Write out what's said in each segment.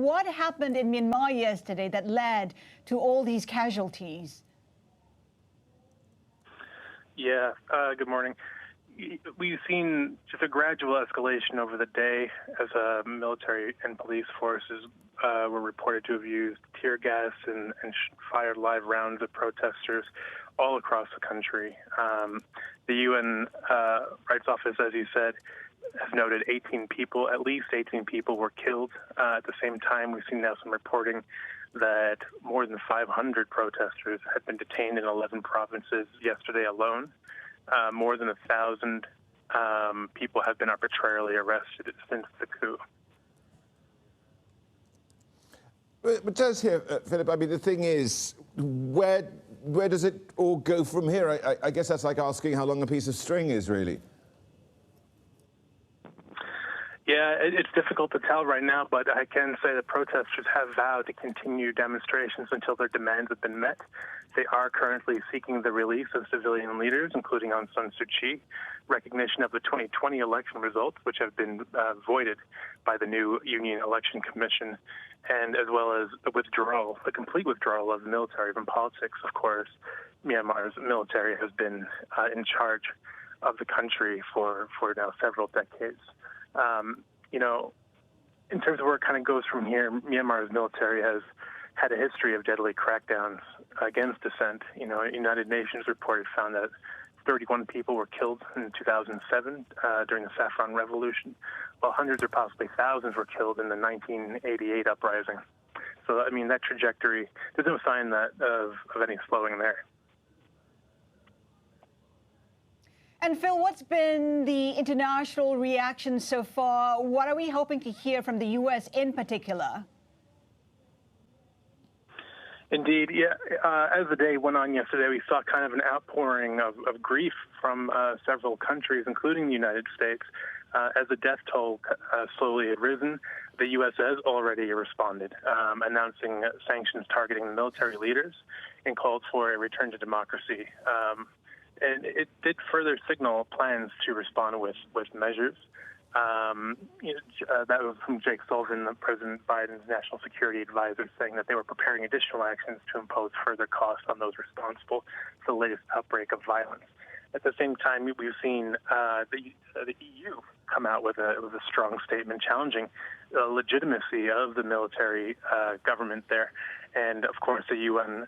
what happened in Myanmar yesterday that led to all these casualties? Yeah, good morning. We've seen just a gradual escalation over the day as military and police forces were reported to have used tear gas and fired live rounds at protesters all across the country. The UN Rights Office, as you said, has noted at least 18 people were killed. At the same time, we've seen now some reporting that more than 500 protesters had been detained in 11 provinces yesterday alone. More than 1,000 people have been arbitrarily arrested since the coup. But just here, Philip, I mean, the thing is, where does it all go from here? I guess that's like asking how long a piece of string is, really. Yeah, it's difficult to tell right now, but I can say that protesters have vowed to continue demonstrations until their demands have been met. They are currently seeking the release of civilian leaders, including Aung San Suu Kyi, recognition of the 2020 election results, which have been voided by the new Union Election Commission, and as well as the complete withdrawal of the military from politics. Of course, Myanmar's military has been in charge of the country for now several decades. In terms of where it kind of goes from here, Myanmar's military has had a history of deadly crackdowns against dissent. A United Nations report found that 31 people were killed in 2007 during the Saffron Revolution, while hundreds or possibly thousands were killed in the 1988 uprising. So, I mean, that trajectory, there's no sign of any slowing there. And Phil, what's been the international reaction so far? What are we hoping to hear from the U.S. in particular? Indeed, yeah. As the day went on yesterday, we saw kind of an outpouring of grief from several countries, including the United States. As the death toll slowly had risen, the U.S. has already responded, announcing sanctions targeting military leaders and called for a return to democracy. And it did further signal plans to respond with measures. That was from Jake Sullivan, President Biden's national security advisor, saying that they were preparing additional actions to impose further costs on those responsible for the latest outbreak of violence. At the same time, we've seen the EU come out with a strong statement challenging the legitimacy of the military government there, and of course the UN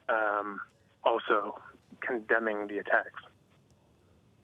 also condemning the attacks.